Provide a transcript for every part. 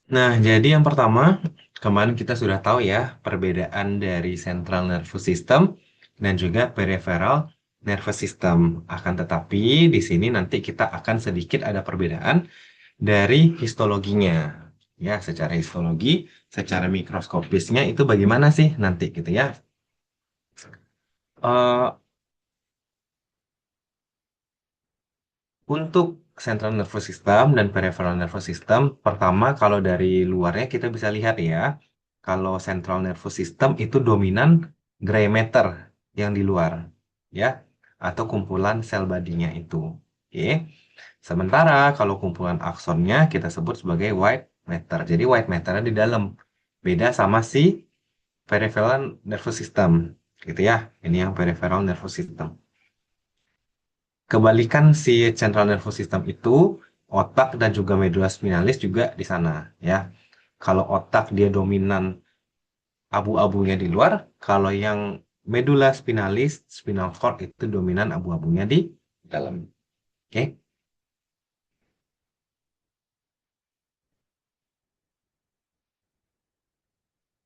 Nah, jadi yang pertama, kemarin kita sudah tahu ya perbedaan dari central nervous system dan juga peripheral nervous system. Akan tetapi di sini nanti kita akan sedikit ada perbedaan dari histologinya. Ya, secara histologi, secara mikroskopisnya itu bagaimana sih nanti gitu ya. Eh, untuk central nervous system dan peripheral nervous system, pertama kalau dari luarnya kita bisa lihat ya, kalau central nervous system itu dominan gray matter yang di luar, ya, atau kumpulan sel badinya itu. Oke. Sementara kalau kumpulan aksonnya kita sebut sebagai white matter. Jadi white matter di dalam. Beda sama si peripheral nervous system, gitu ya. Ini yang peripheral nervous system. Kebalikan si central nervous system itu, otak dan juga medula spinalis juga di sana, ya. Kalau otak dia dominan abu-abunya di luar, kalau yang medula spinalis, spinal cord itu dominan abu-abunya di dalam. Oke.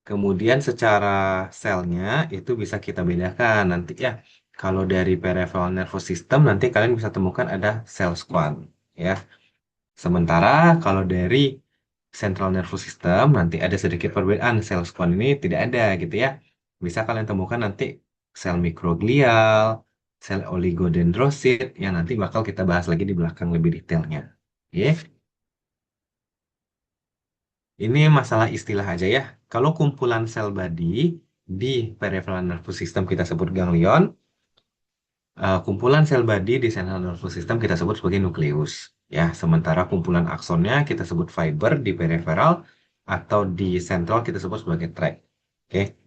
Kemudian secara selnya itu bisa kita bedakan nanti ya. Kalau dari peripheral nervous system nanti kalian bisa temukan ada sel squamch, ya. Sementara kalau dari central nervous system nanti ada sedikit perbedaan. Sel squamch ini tidak ada gitu ya. Bisa kalian temukan nanti sel mikroglial, sel oligodendrosit yang nanti bakal kita bahas lagi di belakang lebih detailnya. Oke. Ini masalah istilah aja ya. Kalau kumpulan sel body di peripheral nervous system kita sebut ganglion, kumpulan sel body di central nervous system kita sebut sebagai nukleus. Ya, sementara kumpulan aksonnya kita sebut fiber di peripheral atau di central kita sebut sebagai tract. Oke.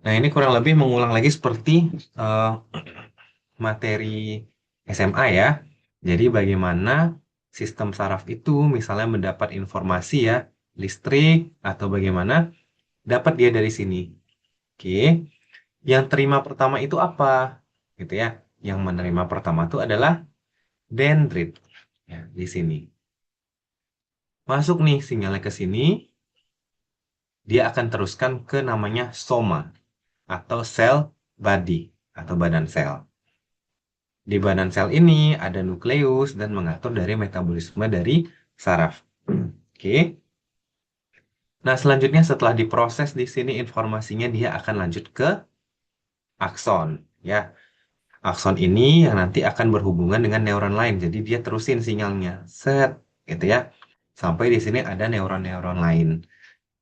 Nah, ini kurang lebih mengulang lagi seperti eh, materi SMA ya. Jadi bagaimana sistem saraf itu misalnya mendapat informasi ya, listrik atau bagaimana dapat dia dari sini. Oke. Yang terima pertama itu apa? Gitu ya. Yang menerima pertama itu adalah dendrit. Ya, di sini. Masuk nih sinyalnya ke sini, dia akan teruskan ke namanya soma atau sel body atau badan sel. Di badan sel ini ada nukleus dan mengatur dari metabolisme dari saraf. Oke. Nah, selanjutnya setelah diproses di sini informasinya dia akan lanjut ke akson, ya. Akson ini yang nanti akan berhubungan dengan neuron lain. Jadi dia terusin sinyalnya. Set, gitu ya. Sampai di sini ada neuron-neuron lain.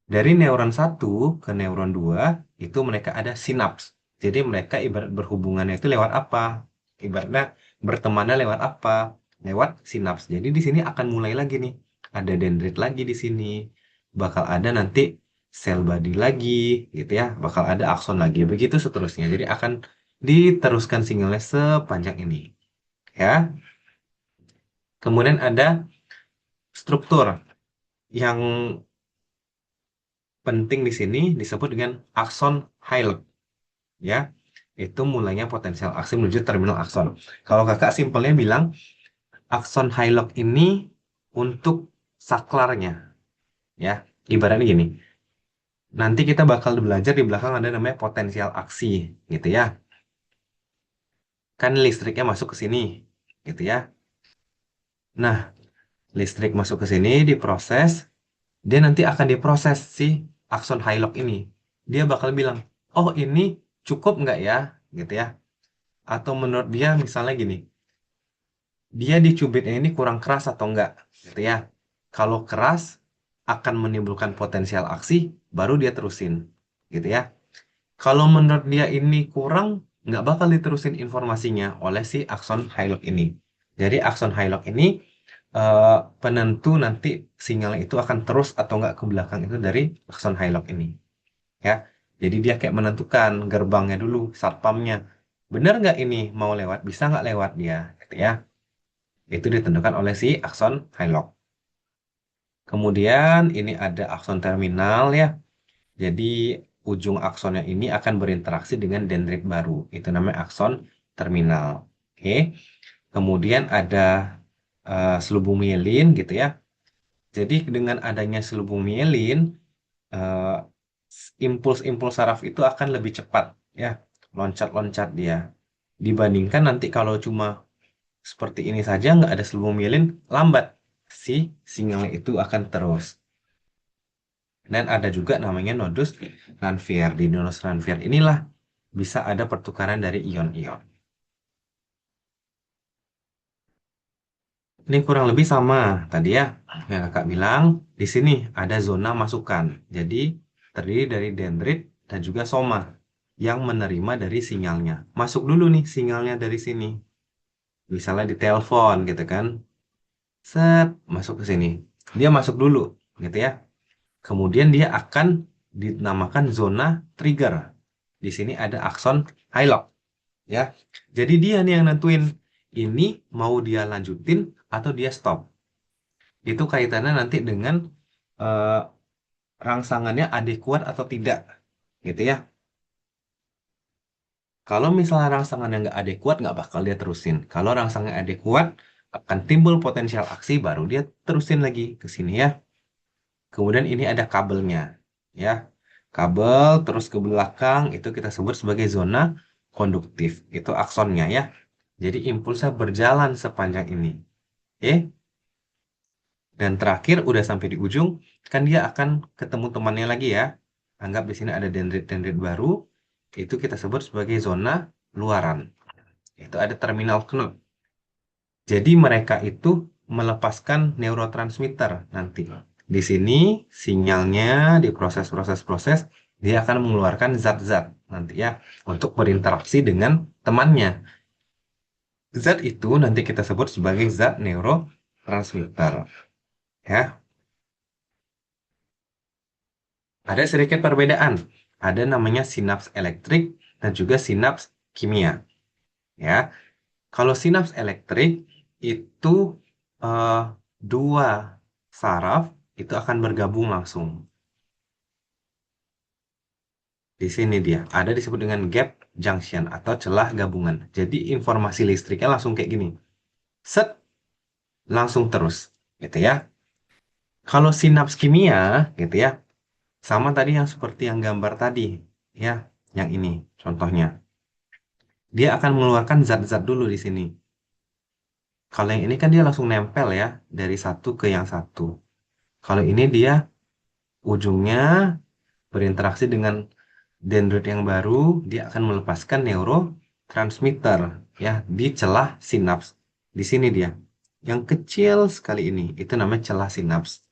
Dari neuron satu ke neuron 2 itu mereka ada sinaps. Jadi mereka ibarat berhubungannya itu lewat apa? Ibaratnya bertemannya lewat apa? Lewat sinaps. Jadi di sini akan mulai lagi nih. Ada dendrit lagi di sini. Bakal ada nanti sel body lagi, gitu ya. Bakal ada akson lagi. Begitu seterusnya. Jadi akan diteruskan sinyalnya sepanjang ini. Ya. Kemudian ada struktur yang penting di sini disebut dengan akson hillock, ya. Itu mulainya potensial aksi menuju terminal akson. Kalau kakak simpelnya bilang akson hillock ini untuk saklarnya, ya. Ibaratnya gini, nanti kita bakal belajar di belakang ada namanya potensial aksi, gitu ya. Kan listriknya masuk ke sini, gitu ya. Nah, listrik masuk ke sini diproses, dia nanti akan diproses si akson hillock ini. Dia bakal bilang, oh ini cukup nggak ya, gitu ya. Atau menurut dia misalnya gini, dia dicubitnya ini kurang keras atau enggak, gitu ya. Kalau keras akan menimbulkan potensial aksi, baru dia terusin, gitu ya. Kalau menurut dia ini kurang, nggak bakal diterusin informasinya oleh si akson hillock ini. Jadi akson hillock ini penentu nanti sinyal itu akan terus atau nggak ke belakang itu dari akson hillock ini, ya. Jadi dia kayak menentukan gerbangnya dulu, satpamnya. Bener nggak ini mau lewat, bisa nggak lewat dia, gitu ya. Itu ditentukan oleh si akson hillock. Kemudian ini ada akson terminal ya. Jadi ujung aksonnya ini akan berinteraksi dengan dendrit baru. Itu namanya akson terminal. Oke. Kemudian ada selubung mielin gitu ya. Jadi dengan adanya selubung mielin, eh, impuls-impuls saraf itu akan lebih cepat, ya, loncat-loncat dia. Dibandingkan nanti kalau cuma seperti ini saja nggak ada selubung mielin, lambat si sinyal itu akan terus. Dan ada juga namanya nodus Ranvier. Di nodus Ranvier inilah bisa ada pertukaran dari ion-ion. Ini kurang lebih sama tadi ya, yang kakak bilang. Di sini ada zona masukan. Jadi terdiri dari dendrit dan juga soma yang menerima dari sinyalnya. Masuk dulu nih sinyalnya dari sini. Misalnya di telepon gitu kan. Set, masuk ke sini. Dia masuk dulu gitu ya. Kemudian dia akan dinamakan zona trigger. Di sini ada akson Hillock ya. Jadi dia nih yang nentuin ini mau dia lanjutin atau dia stop. Itu kaitannya nanti dengan eh, rangsangannya adekuat atau tidak, gitu ya. Kalau misalnya rangsangannya nggak adekuat, nggak bakal dia terusin. Kalau rangsangannya adekuat, akan timbul potensial aksi, baru dia terusin lagi ke sini ya. Kemudian ini ada kabelnya, ya. Kabel terus ke belakang, itu kita sebut sebagai zona konduktif. Itu aksonnya ya. Jadi impulsnya berjalan sepanjang ini. Oke? Dan terakhir udah sampai di ujung, kan dia akan ketemu temannya lagi ya. Anggap di sini ada dendrit-dendrit baru, itu kita sebut sebagai zona luaran. Itu ada terminal knot. Jadi mereka itu melepaskan neurotransmitter nanti. Di sini sinyalnya di proses-proses-proses dia akan mengeluarkan zat-zat nanti ya untuk berinteraksi dengan temannya. Zat itu nanti kita sebut sebagai zat neurotransmitter ya. Ada sedikit perbedaan. Ada namanya sinaps elektrik dan juga sinaps kimia. Ya, kalau sinaps elektrik itu eh, dua saraf itu akan bergabung langsung. Di sini dia ada disebut dengan gap junction atau celah gabungan. Jadi informasi listriknya langsung kayak gini. Set, langsung terus, gitu ya. Kalau sinaps kimia, gitu ya, sama tadi yang seperti yang gambar tadi, ya, yang ini contohnya. Dia akan mengeluarkan zat-zat dulu di sini. Kalau yang ini kan dia langsung nempel ya, dari satu ke yang satu. Kalau ini dia ujungnya berinteraksi dengan dendrit yang baru, dia akan melepaskan neurotransmitter ya di celah sinaps. Di sini dia. Yang kecil sekali ini, itu namanya celah sinaps.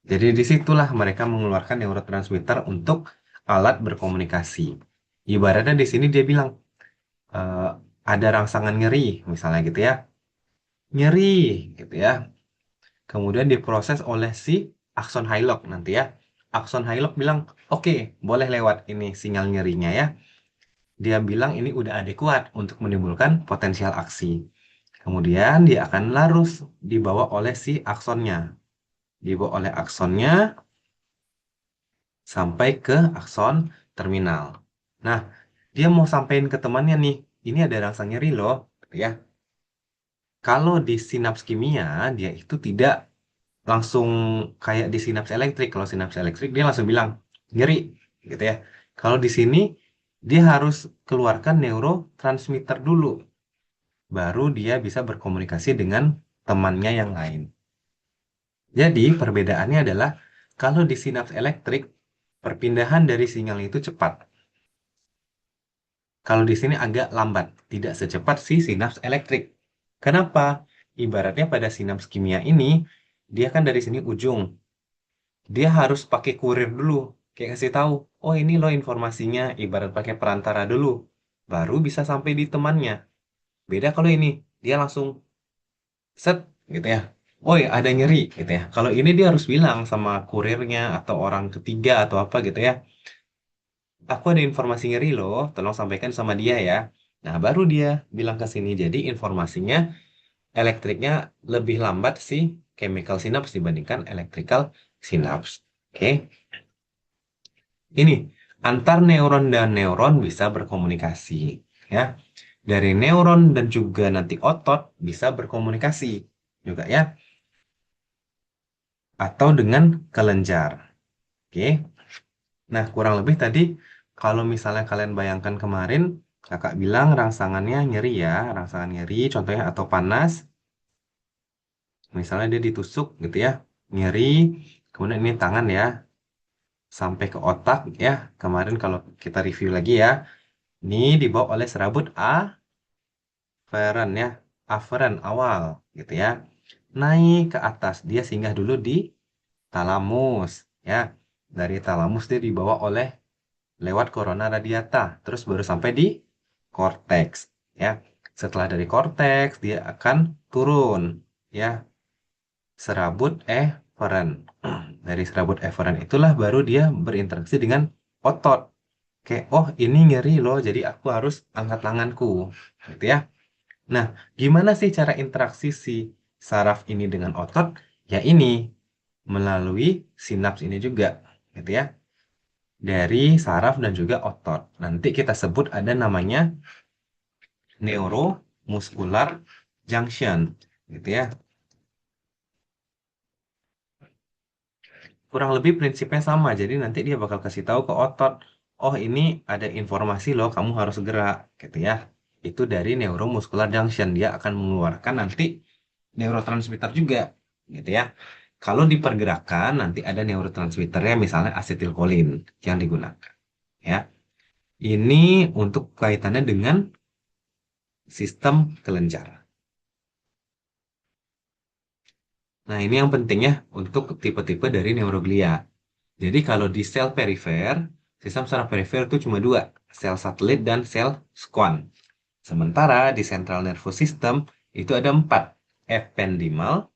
Jadi disitulah mereka mengeluarkan neurotransmitter untuk alat berkomunikasi. Ibaratnya di sini dia bilang, eh, ada rangsangan nyeri, misalnya gitu ya. Nyeri, gitu ya. Kemudian diproses oleh si akson Hillock nanti ya. Akson Hillock bilang, oke, boleh lewat ini sinyal nyerinya ya. Dia bilang ini udah adekuat untuk menimbulkan potensial aksi. Kemudian dia akan larus dibawa oleh si aksonnya. Dibawa oleh aksonnya sampai ke akson terminal. Nah, dia mau sampaikan ke temannya nih, ini ada rangsangan nyeri loh, ya. Kalau di sinaps kimia, dia itu tidak langsung kayak di sinaps elektrik. Kalau sinaps elektrik dia langsung bilang nyeri gitu ya. Kalau di sini dia harus keluarkan neurotransmitter dulu, baru dia bisa berkomunikasi dengan temannya yang lain. Jadi perbedaannya adalah kalau di sinaps elektrik perpindahan dari sinyal itu cepat. Kalau di sini agak lambat, tidak secepat si sinaps elektrik. Kenapa? Ibaratnya pada sinaps kimia ini dia kan dari sini ujung, dia harus pakai kurir dulu, kayak kasih tahu, oh ini loh informasinya, ibarat pakai perantara dulu, baru bisa sampai di temannya. Beda kalau ini, dia langsung set gitu ya. Oh ya ada nyeri gitu ya. Kalau ini dia harus bilang sama kurirnya atau orang ketiga atau apa gitu ya. Aku ada informasi nyeri loh, tolong sampaikan sama dia ya. Nah baru dia bilang ke sini. Jadi informasinya elektriknya lebih lambat sih chemical synapse dibandingkan electrical synapse. Oke. Ini antar neuron dan neuron bisa berkomunikasi, ya. Dari neuron dan juga nanti otot bisa berkomunikasi juga ya. atau dengan kelenjar. Oke. Nah, kurang lebih tadi kalau misalnya kalian bayangkan kemarin, kakak bilang rangsangannya nyeri ya, rangsangan nyeri contohnya atau panas. Misalnya dia ditusuk gitu ya, nyeri, kemudian ini tangan ya, sampai ke otak ya. Kemarin kalau kita review lagi ya, ini dibawa oleh serabut aferen ya, aferen awal gitu ya. Naik ke atas, dia singgah dulu di talamus ya. Dari talamus dia dibawa oleh lewat corona radiata, terus baru sampai di cortex ya. Setelah dari cortex dia akan turun ya, serabut eferen. Dari serabut eferen itulah baru dia berinteraksi dengan otot. Kayak, oh ini nyeri loh, jadi aku harus angkat tanganku. Gitu ya. Nah, gimana sih cara interaksi si saraf ini dengan otot? Ya ini, melalui sinaps ini juga. Gitu ya. Dari saraf dan juga otot. Nanti kita sebut ada namanya neuromuscular junction. Gitu ya. Kurang lebih prinsipnya sama. Jadi nanti dia bakal kasih tahu ke otot, oh ini ada informasi loh, kamu harus gerak, gitu ya. Itu dari neuromuscular junction, dia akan mengeluarkan nanti neurotransmitter juga, gitu ya. Kalau di pergerakan nanti ada neurotransmitternya, misalnya asetilkolin yang digunakan, ya. Ini untuk kaitannya dengan sistem kelenjar. Nah, ini yang penting ya untuk tipe-tipe dari neuroglia. Jadi kalau di sel perifer, sistem saraf perifer itu cuma dua, sel satelit dan sel squam. Sementara di central nervous system itu ada empat, ependymal,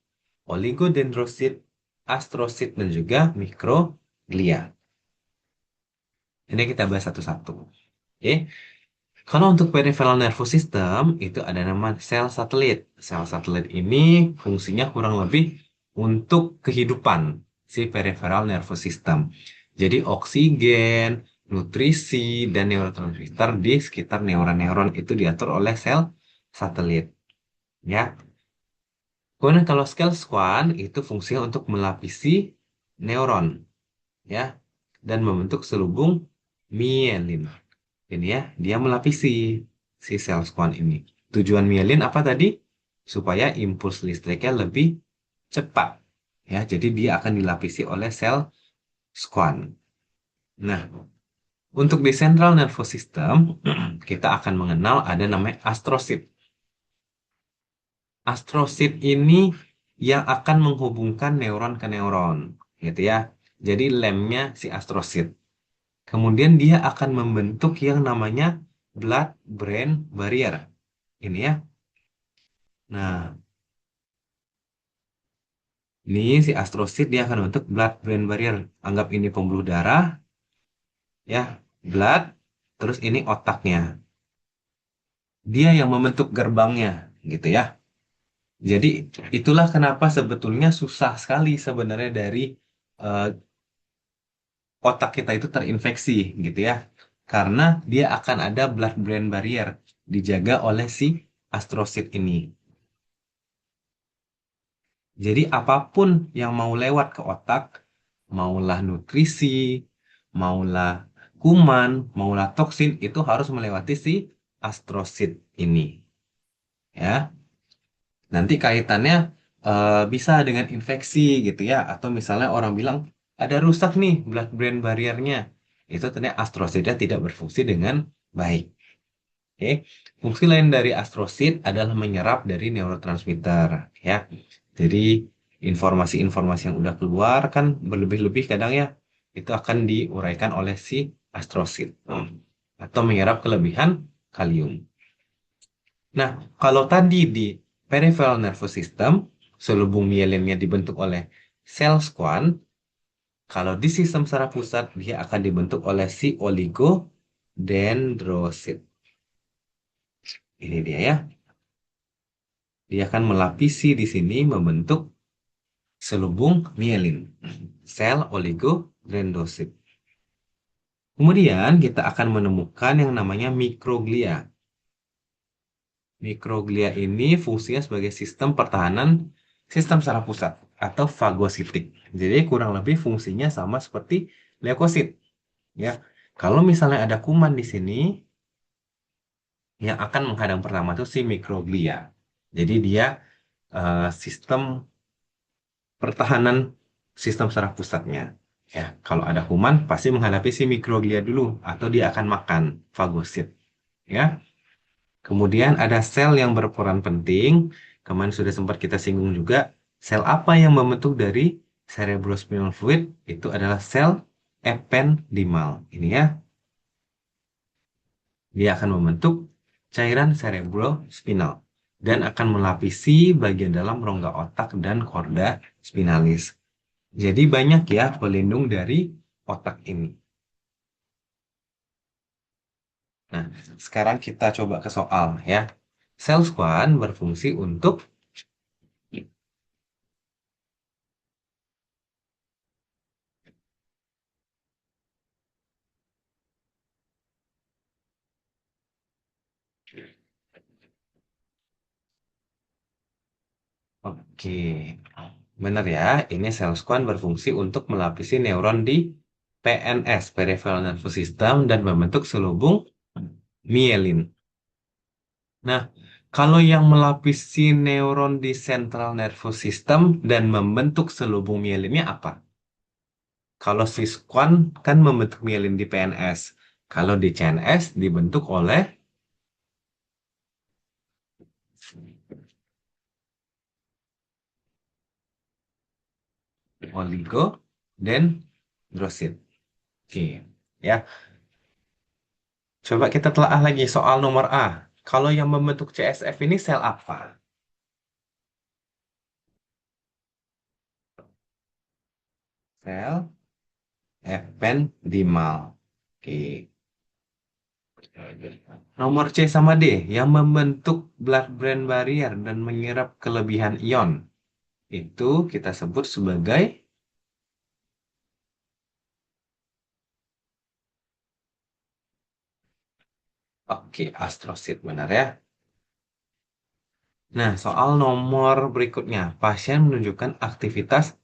oligodendrosit, astrosit, dan juga mikroglia. Ini kita bahas satu-satu. Oke. Kalau untuk peripheral nervous system, itu ada nama sel satelit. Sel satelit ini fungsinya kurang lebih untuk kehidupan si peripheral nervous system. Jadi oksigen, nutrisi, dan neurotransmitter di sekitar neuron-neuron itu diatur oleh sel satelit. Ya. Kemudian kalau sel squam itu fungsinya untuk melapisi neuron, ya, dan membentuk selubung mielin. Ini ya, dia melapisi si sel squam ini. Tujuan mielin apa tadi? Supaya impuls listriknya lebih cepat. Ya, jadi dia akan dilapisi oleh sel squam. Nah, untuk di central nervous system, kita akan mengenal ada namanya astrosit. Astrosit ini yang akan menghubungkan neuron ke neuron, gitu ya. Jadi lemnya si astrosit. Kemudian dia akan membentuk yang namanya blood-brain barrier. Ini ya. Nah, ini si astrosit dia akan membentuk blood-brain barrier. Anggap ini pembuluh darah, ya, blood, terus ini otaknya. Dia yang membentuk gerbangnya, gitu ya. Jadi itulah kenapa sebetulnya susah sekali sebenarnya dari eh, otak kita itu terinfeksi, gitu ya. Karena dia akan ada blood-brain barrier dijaga oleh si astrosit ini. Jadi apapun yang mau lewat ke otak, maulah nutrisi, maulah kuman, maulah toksin, itu harus melewati si astrosit ini. Ya, nanti kaitannya bisa dengan infeksi gitu ya, atau misalnya orang bilang ada rusak nih blood-brain barriernya, itu ternyata astrositnya tidak berfungsi dengan baik. Oke, fungsi lain dari astrosit adalah menyerap dari neurotransmitter ya. Jadi informasi-informasi yang udah keluar kan berlebih-lebih kadang ya itu akan diuraikan oleh si astrosit atau menyerap kelebihan kalium. Nah, kalau tadi di peripheral nervous system selubung mielinnya dibentuk oleh sel squam, kalau di sistem saraf pusat dia akan dibentuk oleh si oligodendrosit. Ini dia ya. Dia akan melapisi di sini membentuk selubung mielin, sel oligodendrosit. Kemudian kita akan menemukan yang namanya mikroglia. Mikroglia ini fungsinya sebagai sistem pertahanan sistem saraf pusat. atau fagositik. Jadi kurang lebih fungsinya sama seperti leukosit, ya. Kalau misalnya ada kuman di sini, yang akan menghadang pertama itu si mikroglia. Jadi dia sistem pertahanan sistem saraf pusatnya. Ya, kalau ada kuman pasti menghadapi si mikroglia dulu atau dia akan makan fagosit. Ya, kemudian ada sel yang berperan penting. Kemarin sudah sempat kita singgung juga. Sel apa yang membentuk dari cerebrospinal fluid? Itu adalah sel ependimal. Ini ya, dia akan membentuk cairan cerebrospinal dan akan melapisi bagian dalam rongga otak dan korda spinalis. Jadi banyak ya pelindung dari otak ini. Nah, sekarang kita coba ke soal ya. Sel Schwann berfungsi untuk Oke, benar ya. Ini sel Schwann berfungsi untuk melapisi neuron di PNS, Peripheral Nervous System, dan membentuk selubung mielin. Nah, kalau yang melapisi neuron di Central Nervous System dan membentuk selubung mielinnya apa? Kalau si Schwann kan membentuk mielin di PNS. Kalau di CNS dibentuk oleh oligodendrosit. Oke, ya. Coba kita telaah lagi soal nomor A. Kalau yang membentuk CSF ini sel apa? Sel ependimal. Oke. Nomor C sama D, yang membentuk blood-brain barrier dan menyerap kelebihan ion. Itu kita sebut sebagai, oke, astrosit, benar ya. Nah, soal nomor berikutnya, pasien menunjukkan aktivitas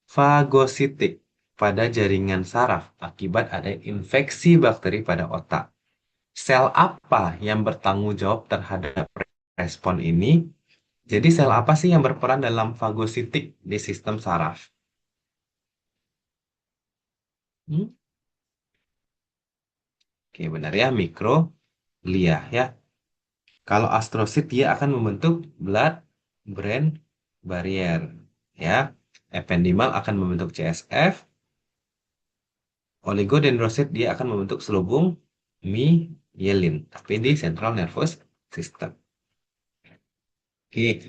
fagositik pada jaringan saraf akibat ada infeksi bakteri pada otak. Sel apa yang bertanggung jawab terhadap respon ini? Jadi sel apa sih yang berperan dalam fagositik di sistem saraf? Hmm? Oke, benar ya, mikroglia ya. Kalau astrosit dia akan membentuk blood-brain barrier ya. Ependimal akan membentuk CSF, oligodendrosit dia akan membentuk selubung mielin, tapi di central nervous system. Oke,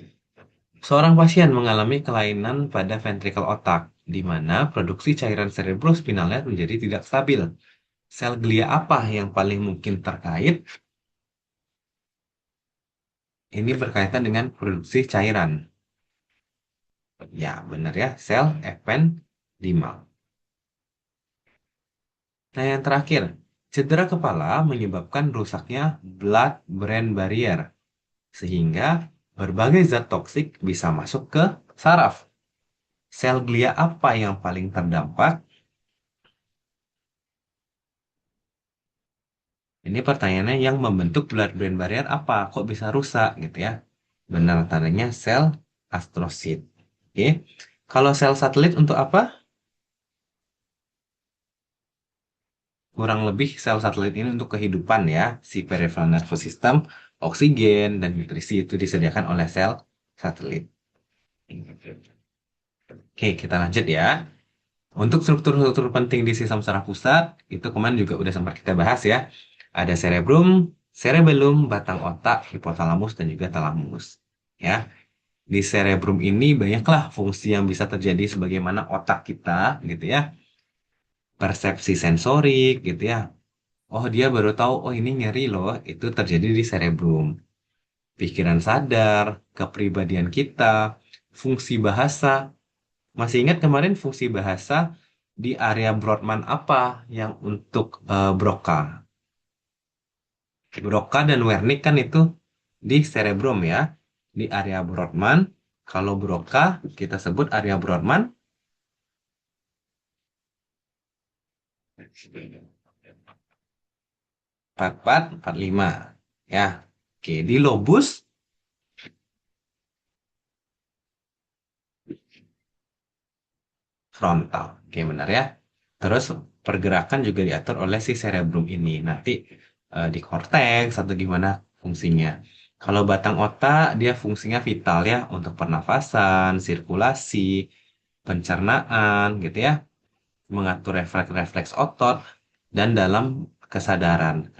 seorang pasien mengalami kelainan pada ventrikel otak, di mana produksi cairan cerebrospinalnya menjadi tidak stabil. Sel glia apa yang paling mungkin terkait? Ini berkaitan dengan produksi cairan. Ya, benar ya, sel ependimal. Nah, yang terakhir, cedera kepala menyebabkan rusaknya blood-brain barrier, sehingga berbagai zat toksik bisa masuk ke saraf. Sel glia apa yang paling terdampak? Ini pertanyaannya yang membentuk blood-brain barrier apa? Kok bisa rusak gitu ya? Benar, tandanya sel astrosit. Oke. Kalau sel satelit untuk apa? Kurang lebih sel satelit ini untuk kehidupan ya. Si peripheral nervous system, oksigen, dan nutrisi itu disediakan oleh sel satelit. Oke, kita lanjut ya. Untuk struktur-struktur penting di sistem saraf pusat, itu kemarin juga udah sempat kita bahas ya. Ada cerebrum, cerebellum, batang otak, hipotalamus, dan juga talamus. Ya, di cerebrum ini banyaklah fungsi yang bisa terjadi sebagaimana otak kita, gitu ya. Persepsi sensorik, gitu ya. Oh, dia baru tahu, oh ini nyeri loh, itu terjadi di cerebrum. Pikiran sadar, kepribadian kita, fungsi bahasa. Masih ingat kemarin fungsi bahasa di area Brodmann apa yang untuk Broca? Broca dan Wernicke kan itu di cerebrum ya, di area Brodmann. Kalau Broca kita sebut area Brodmann 4445 ya. Oke, di lobus frontal. Oke, benar ya. Terus pergerakan juga diatur oleh si cerebrum ini. Nanti di korteks atau gimana fungsinya. Kalau batang otak dia fungsinya vital ya untuk pernafasan, sirkulasi, pencernaan gitu ya, mengatur refleks-refleks otot dan dalam kesadaran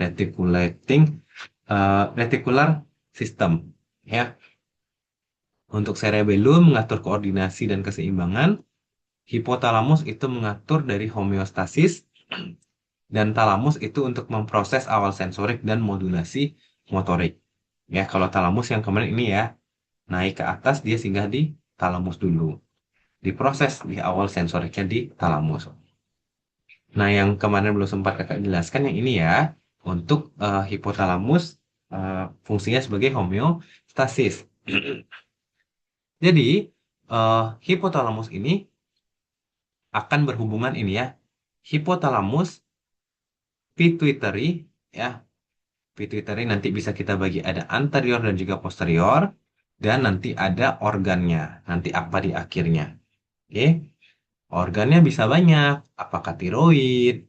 reticular system ya. Untuk cerebellum mengatur koordinasi dan keseimbangan, hipotalamus itu mengatur dari homeostasis, dan talamus itu untuk memproses awal sensorik dan modulasi motorik. Ya, kalau talamus yang kemarin ini ya, naik ke atas dia singgah di talamus dulu. Diproses di awal sensoriknya di talamus. Nah, yang kemarin belum sempat kakak jelaskan yang ini ya, untuk hipotalamus fungsinya sebagai homeostasis. Jadi, hipotalamus ini akan berhubungan ini ya, hipotalamus, pituitary, ya, pituitary nanti bisa kita bagi ada anterior dan juga posterior, dan nanti ada organnya, nanti apa di akhirnya. Oke, organnya bisa banyak, apakah tiroid,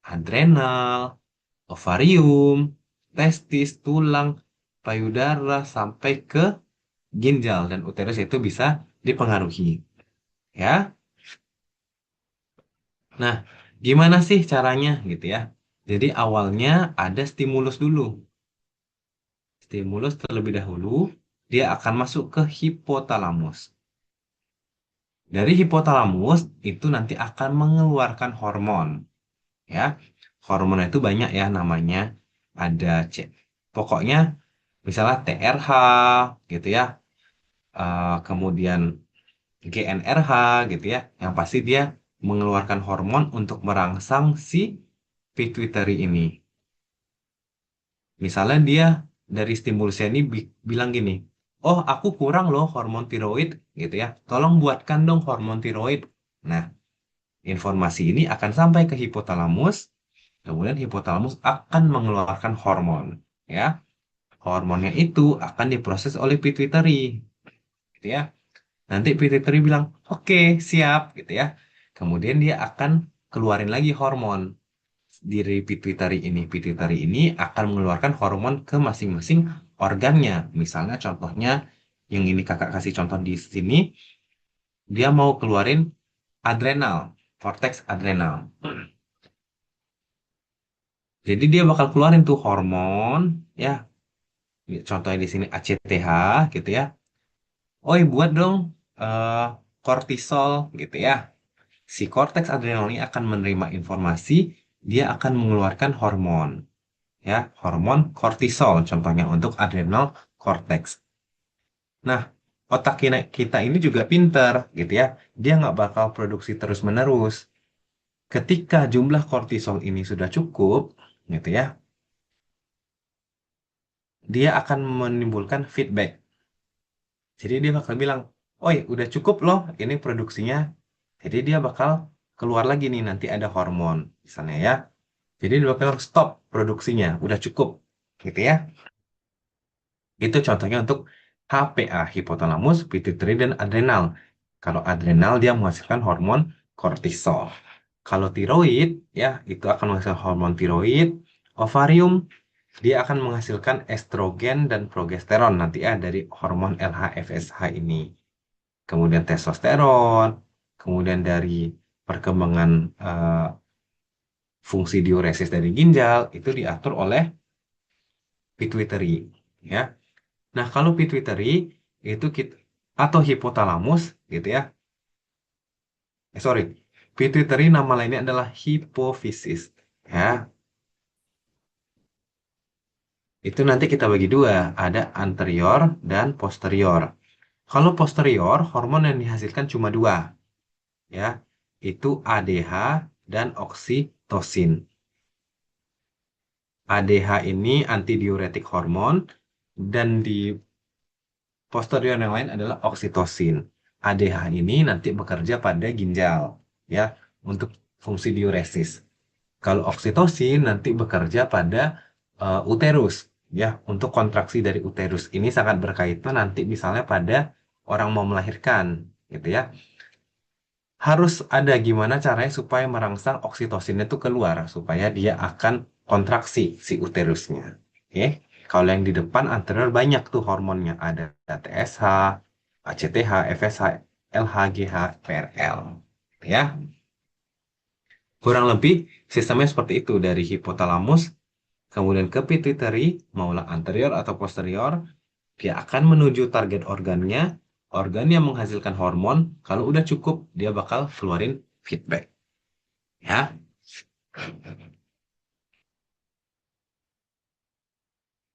adrenal, ovarium, testis, tulang, payudara, sampai ke ginjal dan uterus itu bisa dipengaruhi. Ya, nah gimana sih caranya gitu ya? Jadi awalnya ada stimulus dulu. Stimulus terlebih dahulu, dia akan masuk ke hipotalamus. Dari hipotalamus itu nanti akan mengeluarkan hormon. Ya, hormon itu banyak ya namanya. Ada pokoknya misalnya TRH gitu ya, kemudian GNRH gitu ya. Yang pasti dia mengeluarkan hormon untuk merangsang si pituitary ini. Misalnya dia dari stimulusnya ini bilang gini, oh aku kurang loh hormon tiroid gitu ya, tolong buatkan dong hormon tiroid. Nah, informasi ini akan sampai ke hipotalamus, kemudian hipotalamus akan mengeluarkan hormon. Ya, hormonnya itu akan diproses oleh pituitary, gitu ya. Nanti pituitary bilang, oke siap, gitu ya. Kemudian dia akan keluarin lagi hormon dari pituitary ini. Pituitary ini akan mengeluarkan hormon ke masing-masing organnya. Misalnya contohnya, yang ini kakak kasih contoh di sini, dia mau keluarin adrenal, cortex adrenal. Jadi dia bakal keluarin tuh hormon, ya. Contohnya di sini ACTH, gitu ya. Oh, buat dong eh, kortisol, gitu ya. Si cortex adrenal ini akan menerima informasi, dia akan mengeluarkan hormon. Ya, hormon kortisol contohnya untuk adrenal cortex. Nah, otak kita ini juga pinter gitu ya. Dia nggak bakal produksi terus-menerus. Ketika jumlah kortisol ini sudah cukup, gitu ya, dia akan menimbulkan feedback. Jadi dia bakal bilang, "Oi, udah cukup loh ini produksinya." Jadi dia bakal keluar lagi nih nanti ada hormon misalnya ya. Jadi dia bakal stop produksinya, udah cukup gitu ya. Itu contohnya untuk HPA, hipotalamus, pituitary, dan adrenal. Kalau adrenal dia menghasilkan hormon kortisol. Kalau tiroid, ya itu akan menghasilkan hormon tiroid. Ovarium, dia akan menghasilkan estrogen dan progesteron nanti ya dari hormon LH, FSH ini. Kemudian testosteron, kemudian dari perkembangan fungsi diuresis dari ginjal itu diatur oleh pituitary, ya. Nah, kalau pituitary itu kita atau hipotalamus gitu ya. Sorry. Pituitary nama lainnya adalah hipofisis. Ya, itu nanti kita bagi dua, ada anterior dan posterior. Kalau posterior, hormon yang dihasilkan cuma dua, ya, itu ADH dan oksitosin. ADH ini antidiuretik hormon dan Posterior yang lain adalah oksitosin. ADH ini nanti bekerja pada ginjal, ya, untuk fungsi diuresis. Kalau oksitosin nanti bekerja pada uterus, ya, untuk kontraksi dari uterus. Ini sangat berkaitan nanti misalnya pada orang mau melahirkan, gitu ya. Harus ada gimana caranya supaya merangsang oksitosin itu keluar, supaya dia akan kontraksi si uterusnya. Oke, kalau yang di depan anterior banyak tuh hormonnya, ada TSH, ACTH, FSH, LH, GH, PRL. Ya, kurang lebih sistemnya seperti itu dari hipotalamus kemudian ke pituitary, maulah anterior atau posterior, dia akan menuju target organnya, organ yang menghasilkan hormon, kalau udah cukup, dia bakal keluarin feedback. Ya,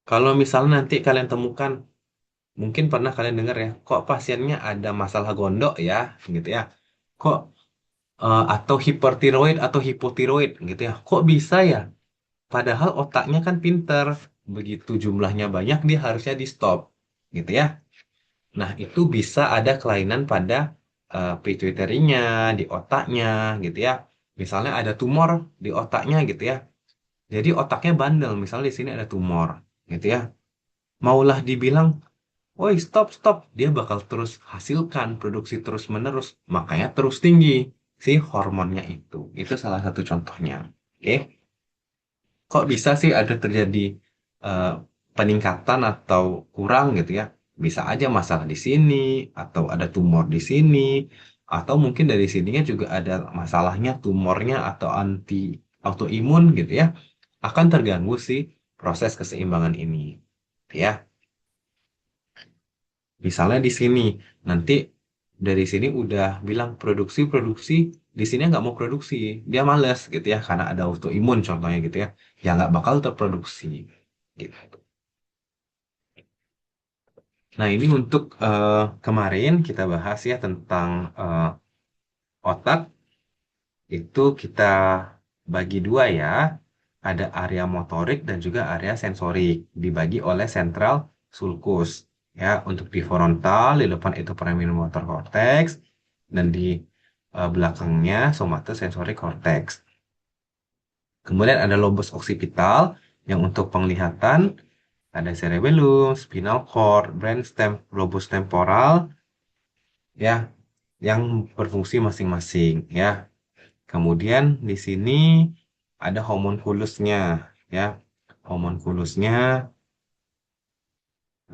kalau misalnya nanti kalian temukan, mungkin pernah kalian dengar ya, kok pasiennya ada masalah gondok ya, gitu ya. Kok atau hipertiroid atau hipotiroid gitu ya. Kok bisa ya? Padahal otaknya kan pinter. Begitu jumlahnya banyak, dia harusnya di stop, gitu ya. Nah, itu bisa ada kelainan pada pituitary-nya, di otaknya, gitu ya. Misalnya ada tumor di otaknya, gitu ya. Jadi otaknya bandel, misalnya di sini ada tumor, gitu ya. Maulah dibilang, woi stop, stop. Dia bakal terus hasilkan produksi terus-menerus. Makanya terus tinggi si hormonnya itu. Itu salah satu contohnya. Oke. Kok bisa sih ada terjadi eh, peningkatan atau kurang gitu ya? Bisa aja masalah di sini, atau ada tumor di sini, atau mungkin dari sininya juga ada masalahnya tumornya atau autoimun gitu ya. Akan terganggu sih proses keseimbangan ini. Ya, misalnya di sini, nanti dari sini udah bilang produksi-produksi, di sini nggak mau produksi, dia males gitu ya, karena ada autoimun contohnya gitu ya, ya nggak bakal terproduksi gitu. Nah ini untuk kemarin kita bahas ya tentang otak, itu kita bagi dua ya, ada area motorik dan juga area sensorik, dibagi oleh sentral sulcus. Ya, untuk di frontal, di depan itu motor cortex, dan di belakangnya somatosensory cortex. Kemudian ada lobus occipital yang untuk penglihatan, ada cerebellum, spinal cord, brainstem, lobus temporal, ya, yang berfungsi masing-masing, ya. Kemudian di sini ada homunculusnya, ya. Homunculusnya,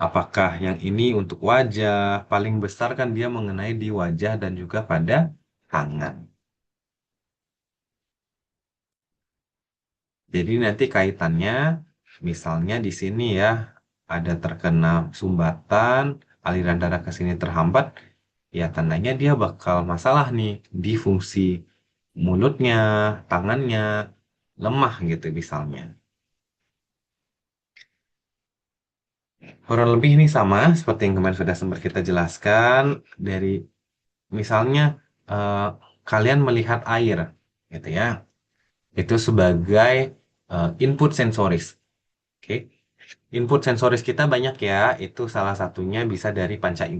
apakah yang ini untuk wajah? Paling besar kan dia mengenai di wajah dan juga pada tangan. Jadi nanti kaitannya, misalnya di sini ya, ada terkena sumbatan, aliran darah ke sini terhambat, ya tandanya dia bakal masalah nih di fungsi mulutnya, tangannya, lemah gitu misalnya. Kurang lebih ini sama seperti yang kemarin sudah sempat kita jelaskan dari misalnya eh, kalian melihat air gitu ya. Itu sebagai input sensoris. Oke. Input sensoris kita banyak ya. Itu salah satunya bisa dari panca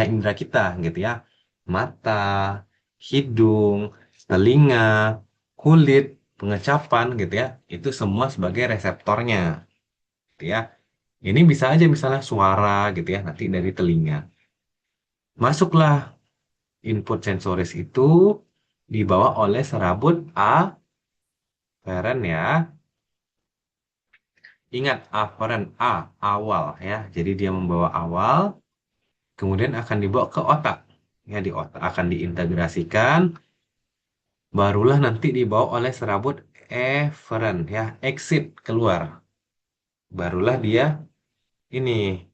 indera kita gitu ya. Mata, hidung, telinga, kulit, pengecapan gitu ya. Itu semua sebagai reseptornya gitu ya. Ini bisa aja misalnya suara gitu ya, nanti dari telinga. Masuklah input sensoris itu dibawa oleh serabut aferen ya. Ingat aferen A, awal ya. Jadi dia membawa awal, kemudian akan dibawa ke otak. Ya, di otak akan diintegrasikan, barulah nanti dibawa oleh serabut eferen ya, exit keluar. Barulah dia ini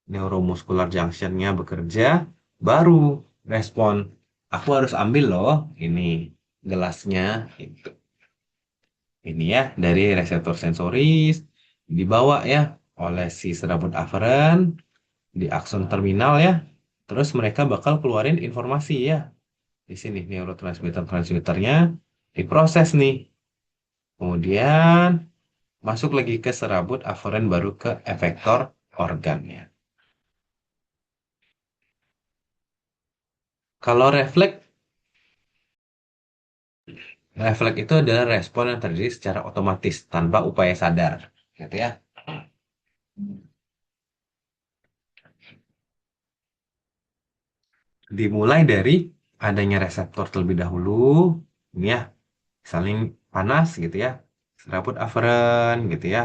neuromuscular junctionnya bekerja, baru respon. Aku harus ambil loh ini gelasnya. Itu. Ini ya dari reseptor sensoris dibawa ya oleh si serabut aferen di akson terminal ya. Terus mereka bakal keluarin informasi ya. Di sini neurotransmitter-transmitternya diproses nih. Kemudian masuk lagi ke serabut aferen baru ke efektor organnya. Kalau refleks itu adalah respon yang terjadi secara otomatis tanpa upaya sadar, gitu ya. Dimulai dari adanya reseptor terlebih dahulu, ini ya, saling panas gitu ya, serabut aferen gitu ya,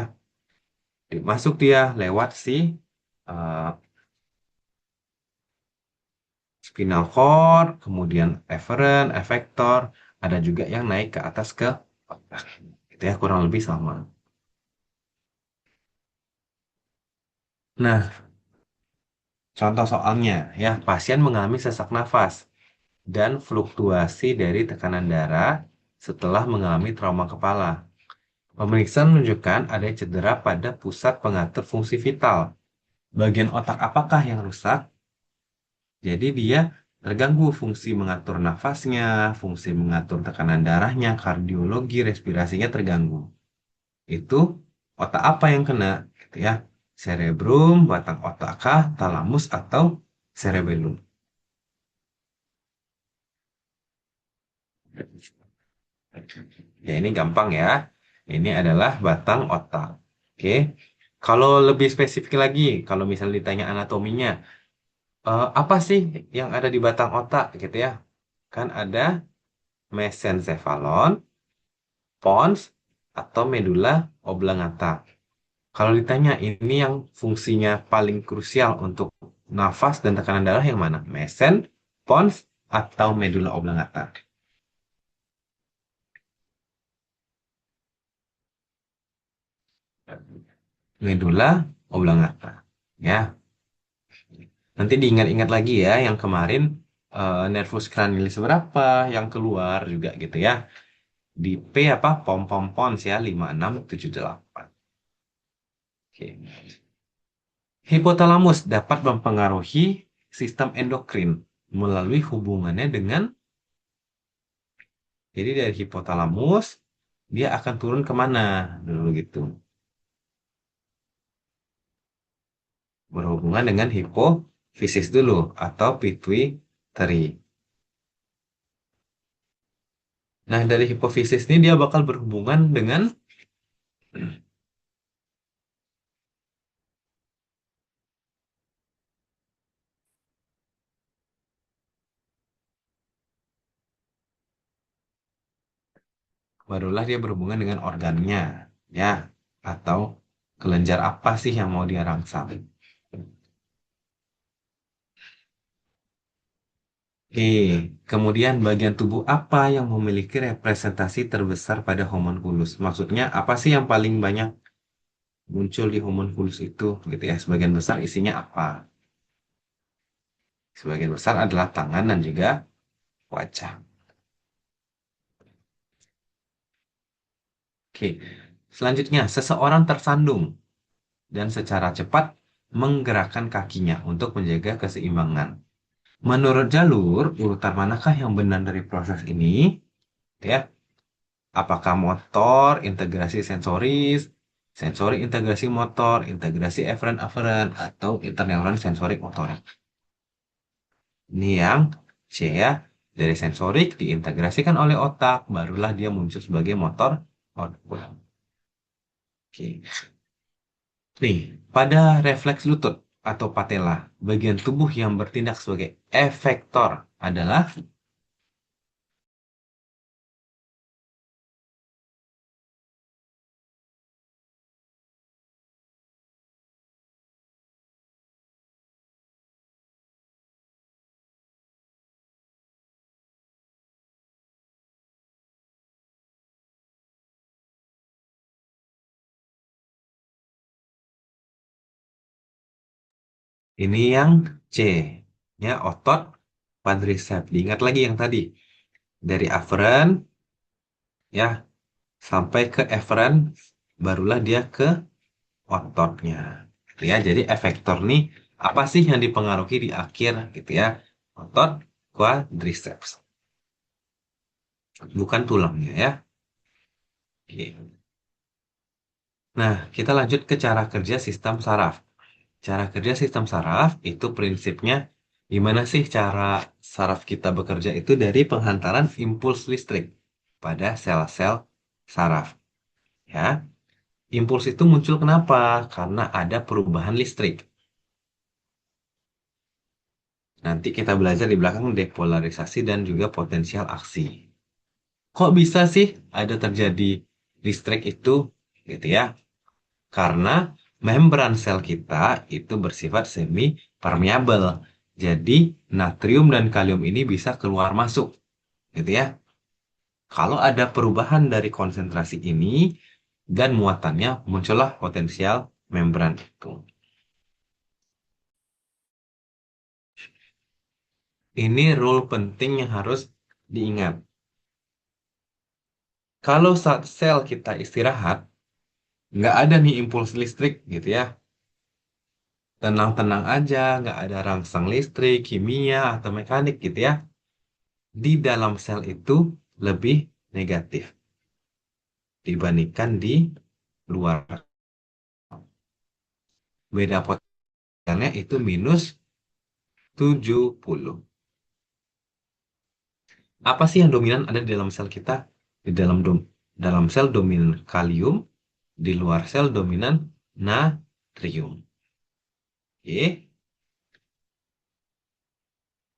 masuk dia lewat si eh, spinal cord, kemudian eferen, efektor, ada juga yang naik ke atas ke otak. Itu ya kurang lebih sama. Nah, contoh soalnya ya, pasien mengalami sesak nafas dan fluktuasi dari tekanan darah setelah mengalami trauma kepala. Pemeriksaan menunjukkan ada cedera pada pusat pengatur fungsi vital. Bagian otak apakah yang rusak? Jadi dia terganggu fungsi mengatur nafasnya, fungsi mengatur tekanan darahnya, kardiologi, respirasinya terganggu. Itu otak apa yang kena? Gitu ya. Cerebrum, batang otak kah, talamus atau cerebellum. Ya ini gampang ya. Ini adalah batang otak. Oke. Kalau lebih spesifik lagi, kalau misalnya ditanya anatominya, apa sih yang ada di batang otak gitu ya? Kan ada mesencephalon, pons, atau medula oblongata. Kalau ditanya ini yang fungsinya paling krusial untuk nafas dan tekanan darah yang mana? Mesen, pons, atau medula oblongata? Medula oblongata. Ya, nanti diingat-ingat lagi ya yang kemarin nervus cranialis berapa yang keluar juga gitu ya. Di P apa? Pom-pom pons ya 5678. Oke. Hipotalamus dapat mempengaruhi sistem endokrin melalui hubungannya dengan, jadi dari hipotalamus dia akan turun kemana dulu gitu. Berhubungan dengan hipofisis dulu atau pituitary. Nah dari hipofisis ini dia bakal berhubungan dengan, barulah dia berhubungan dengan organnya ya, atau kelenjar apa sih yang mau dia rangsang. Oke, kemudian bagian tubuh apa yang memiliki representasi terbesar pada homunculus? Maksudnya apa sih yang paling banyak muncul di homunculus itu gitu ya? Sebagian besar isinya apa? Sebagian besar adalah tangan dan juga wajah. Oke, selanjutnya seseorang tersandung dan secara cepat menggerakkan kakinya untuk menjaga keseimbangan. Menurut jalur, urutan manakah yang benar dari proses ini? Ya, apakah motor, integrasi sensoris, sensori integrasi motor, integrasi eferen-aferen, atau interneuron sensorik motorik? Ini yang C ya. Dari sensorik diintegrasikan oleh otak, barulah dia muncul sebagai motor output. Oke. Nih, pada refleks lutut atau patella, bagian tubuh yang bertindak sebagai efektor adalah, ini yang C, ya otot quadriceps. Diingat lagi yang tadi, dari aferen ya sampai ke eferen, barulah dia ke ototnya. Gitu ya, jadi efektor nih apa sih yang dipengaruhi di akhir gitu ya? Otot quadriceps, bukan tulangnya ya. Oke. Nah, kita lanjut ke cara kerja sistem saraf. Cara kerja sistem saraf itu prinsipnya Gimana sih cara saraf kita bekerja itu dari penghantaran impuls listrik pada sel-sel saraf. Ya, impuls itu muncul kenapa? Karena ada perubahan listrik. Nanti kita belajar di belakang depolarisasi dan juga potensial aksi. Kok bisa sih ada terjadi listrik itu? Gitu ya. Karena membran sel kita itu bersifat semi permeabel. Jadi natrium dan kalium ini bisa keluar masuk, gitu ya. Kalau ada perubahan dari konsentrasi ini dan muatannya, muncullah potensial membran itu. Ini rule penting yang harus diingat. Kalau saat sel kita istirahat, nggak ada nih impuls listrik gitu ya. Tenang-tenang aja, nggak ada rangsang listrik, kimia, atau mekanik gitu ya. Di dalam sel itu lebih negatif dibandingkan di luar. Beda potensialnya itu minus 70. Apa sih yang dominan ada di dalam sel kita? Di dalam sel dominan kalium, di luar sel dominan natrium. Oke.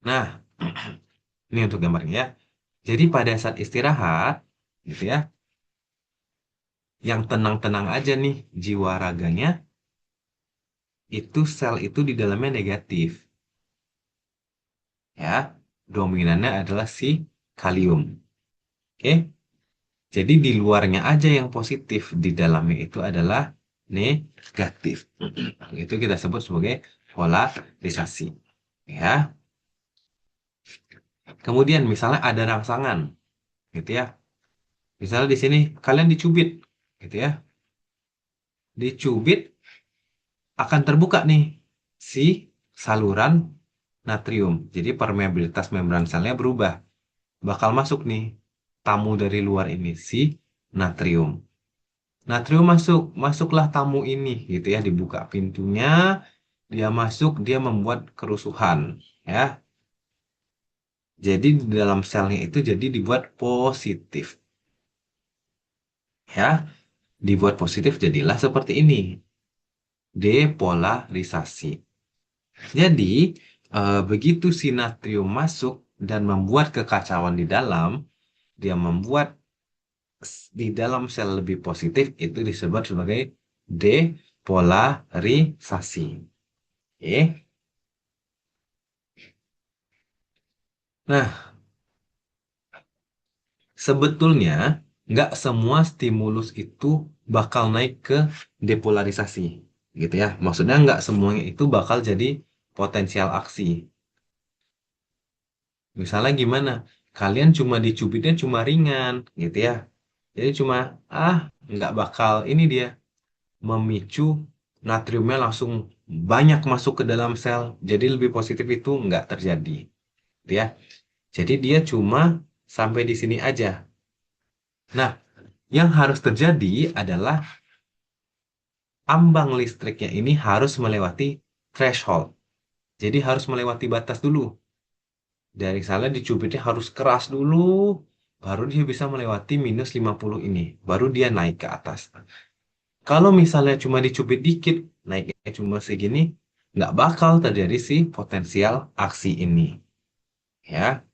Nah, ini untuk gambarnya ya. Jadi pada saat istirahat, gitu ya, yang tenang-tenang aja nih jiwa raganya, itu sel itu di dalamnya negatif. Ya, dominannya adalah si kalium. Oke. Jadi di luarnya aja yang positif, di dalamnya itu adalah negatif. Itu kita sebut sebagai polarisasi. Ya. Kemudian misalnya ada rangsangan, gitu ya. Misalnya di sini kalian dicubit, gitu ya. Dicubit akan terbuka nih si saluran natrium. Jadi permeabilitas membran selnya berubah. Bakal masuk nih tamu dari luar ini si natrium. Natrium masuklah tamu ini gitu ya, dibuka pintunya, dia masuk, dia membuat kerusuhan ya. Jadi di dalam selnya itu jadi dibuat positif ya. Dibuat positif jadilah seperti ini. Depolarisasi. Jadi begitu si natrium masuk dan membuat kekacauan di dalam, dia membuat di dalam sel lebih positif, itu disebut sebagai depolarisasi. Oke. Nah, sebetulnya nggak semua stimulus itu bakal naik ke depolarisasi, gitu ya. Maksudnya nggak semuanya itu bakal jadi potensial aksi. Misalnya gimana? Kalian cuma dicubitnya cuma ringan, gitu ya. Jadi cuma, ah, nggak bakal ini dia memicu natriumnya langsung banyak masuk ke dalam sel. Jadi lebih positif itu nggak terjadi, gitu ya. Jadi dia cuma sampai di sini aja. Nah, yang harus terjadi adalah ambang listriknya ini harus melewati threshold. Jadi harus melewati batas dulu. Dari sana dicubitnya harus keras dulu, baru dia bisa melewati minus 50 ini. Baru dia naik ke atas. Kalau misalnya cuma dicubit dikit, naiknya cuma segini, nggak bakal terjadi sih potensial aksi ini. Ya.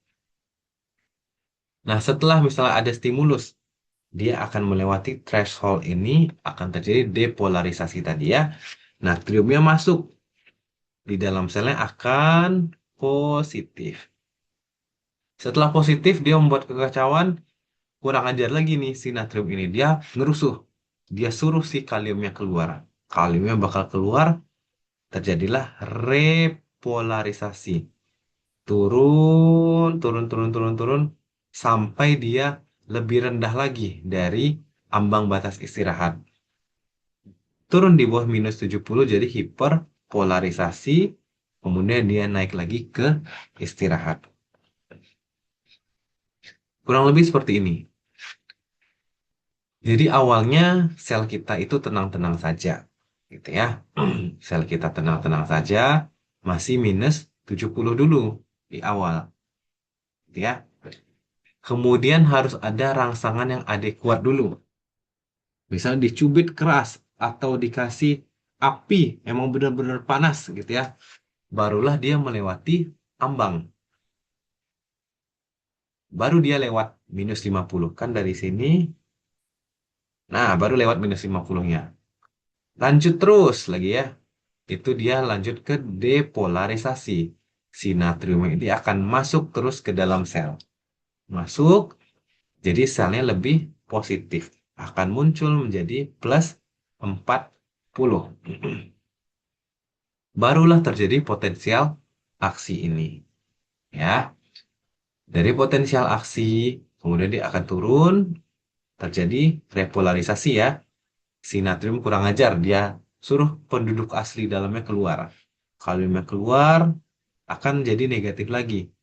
Nah, setelah misalnya ada stimulus, dia akan melewati threshold ini, akan terjadi depolarisasi tadi ya. Natriumnya masuk di dalam selnya akan positif. Setelah positif, dia membuat kekacauan, kurang ajar lagi nih si natrium ini. Dia ngerusuh. Dia suruh si kaliumnya keluar. Kaliumnya bakal keluar, terjadilah repolarisasi. Turun, turun, turun, turun, turun, sampai dia lebih rendah lagi dari ambang batas istirahat. Turun di bawah minus 70 jadi hiperpolarisasi. Kemudian dia naik lagi ke istirahat. Kurang lebih seperti ini. Jadi awalnya sel kita itu tenang-tenang saja, gitu ya. Sel kita tenang-tenang saja, masih minus 70 dulu di awal, gitu ya. Kemudian harus ada rangsangan yang adekuat dulu. Misalnya dicubit keras atau dikasih api, emang benar-benar panas gitu ya. Barulah dia melewati ambang. Baru dia lewat -50. Kan dari sini, nah baru lewat -50-nya. Lanjut terus lagi ya. Itu dia lanjut ke depolarisasi. Si natrium ini akan masuk terus ke dalam sel. Masuk, jadi selnya lebih positif. Akan muncul menjadi +40. Barulah terjadi potensial aksi ini. Ya, dari potensial aksi, kemudian dia akan turun, terjadi repolarisasi ya. Si natrium kurang ajar, dia suruh penduduk asli dalamnya keluar. Kaliumnya keluar, akan jadi negatif lagi.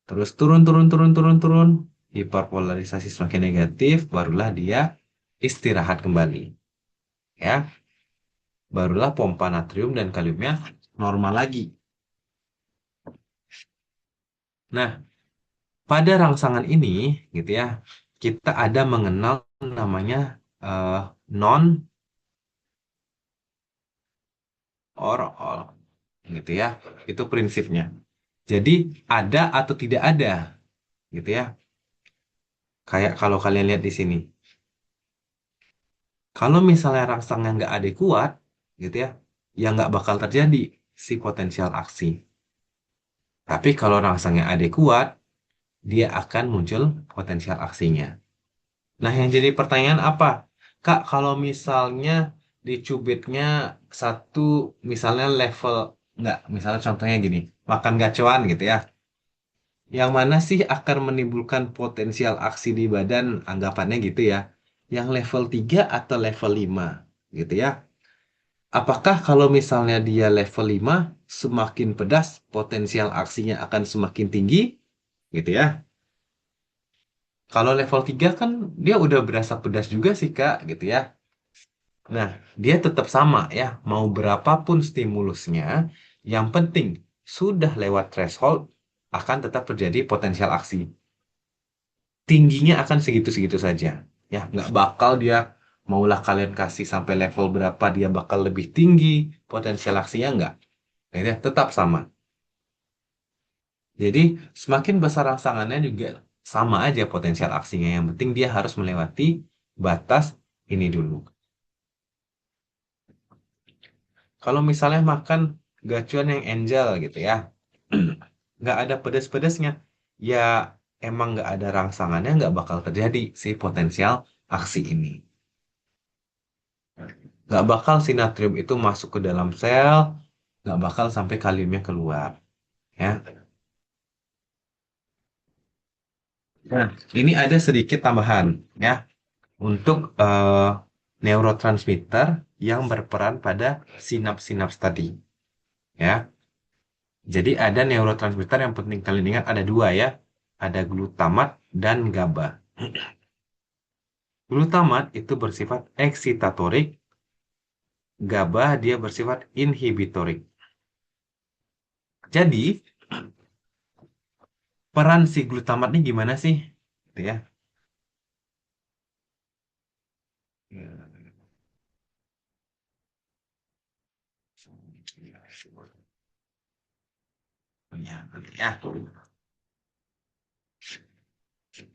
Terus turun, turun, turun, turun, turun. Hiperpolarisasi semakin negatif, barulah dia istirahat kembali. Ya, barulah pompa natrium dan kaliumnya normal lagi. Nah, pada rangsangan ini, gitu ya, kita ada mengenal namanya eh, non or all, gitu ya. Itu prinsipnya. Jadi ada atau tidak ada, gitu ya. Kayak kalau kalian lihat di sini. Kalau misalnya rangsangnya nggak adekuat, gitu ya, ya nggak bakal terjadi si potensial aksi. Tapi kalau rangsangnya adekuat, dia akan muncul potensial aksinya. Nah, yang jadi pertanyaan apa? Kak, kalau misalnya dicubitnya satu, misalnya level, nggak, misalnya contohnya gini, makan gacoan gitu ya. Yang mana sih akan menimbulkan potensial aksi di badan, anggapannya gitu ya. Yang level 3 atau level 5 gitu ya. Apakah kalau misalnya dia level 5 semakin pedas, potensial aksinya akan semakin tinggi? Gitu ya. Kalau level 3 kan dia udah berasa pedas juga sih Kak, gitu ya. Nah, dia tetap sama ya, mau berapapun stimulusnya, yang penting sudah lewat threshold akan tetap terjadi potensial aksi. Tingginya akan segitu-segitu saja. Ya, nggak bakal dia maulah kalian kasih sampai level berapa dia bakal lebih tinggi potensial aksinya nggak. Ya, tetap sama. Jadi semakin besar rangsangannya juga sama aja potensial aksinya. Yang penting dia harus melewati batas ini dulu. Kalau misalnya makan gacuan yang angel gitu ya, nggak ada pedas-pedasnya, ya emang nggak ada rangsangannya, nggak bakal terjadi si potensial aksi ini. Nggak bakal si natrium itu masuk ke dalam sel, nggak bakal sampai kaliumnya keluar. Ya. Nah, ini ada sedikit tambahan ya untuk neurotransmitter yang berperan pada sinaps-sinaps tadi. Ya. Jadi ada neurotransmitter yang penting kalian ingat ada dua ya. Ada glutamat dan GABA. Glutamat itu bersifat eksitatorik, GABA dia bersifat inhibitorik. Jadi, peran si glutamat ini gimana sih? Gitu ya. Ya.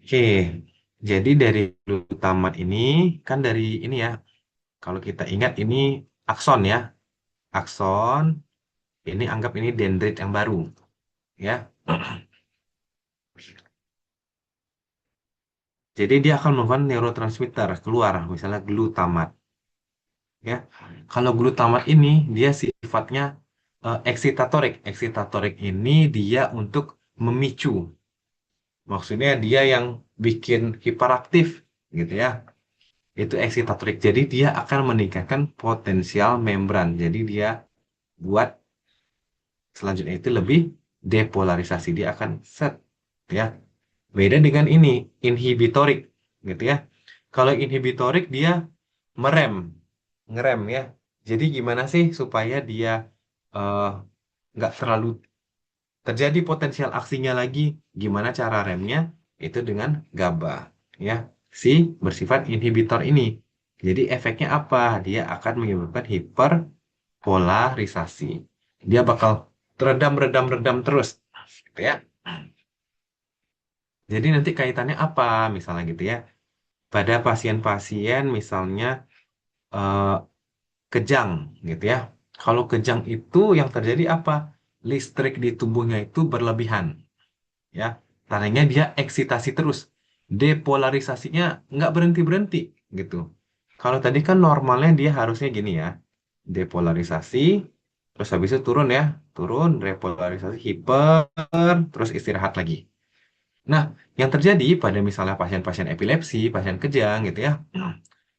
Oke, jadi dari glutamat ini kan dari ini ya. Kalau kita ingat ini akson ya. Akson ini anggap ini dendrit yang baru ya. Jadi dia akan melakukan neurotransmitter keluar misalnya glutamat ya. Kalau glutamat ini dia sifatnya eksitatorik. Eksitatorik ini dia untuk memicu. Maksudnya dia yang bikin hiperaktif gitu ya. Itu eksitatorik. Jadi dia akan meningkatkan potensial membran. Jadi dia buat selanjutnya itu lebih depolarisasi. Dia akan set ya. Beda dengan ini inhibitorik gitu ya. Kalau inhibitorik dia merem, ngerem ya. Jadi gimana sih supaya dia eh, nggak terlalu terjadi potensial aksinya lagi. Gimana cara remnya? Itu dengan GABA, ya, si bersifat inhibitor ini. Jadi efeknya apa? Dia akan menyebabkan hiperpolarisasi. Dia bakal redam terus, gitu ya. Jadi nanti kaitannya apa? Misalnya gitu ya. Pada pasien-pasien misalnya eh, kejang, gitu ya. Kalau kejang itu yang terjadi apa? Listrik di tubuhnya itu berlebihan, ya. Tandanya dia eksitasi terus. Depolarisasinya nggak berhenti-berhenti, gitu. Kalau tadi kan normalnya dia harusnya gini ya. Depolarisasi, terus habis itu turun ya. Turun, repolarisasi, hiper, terus istirahat lagi. Nah, yang terjadi pada misalnya pasien-pasien epilepsi, pasien kejang gitu ya,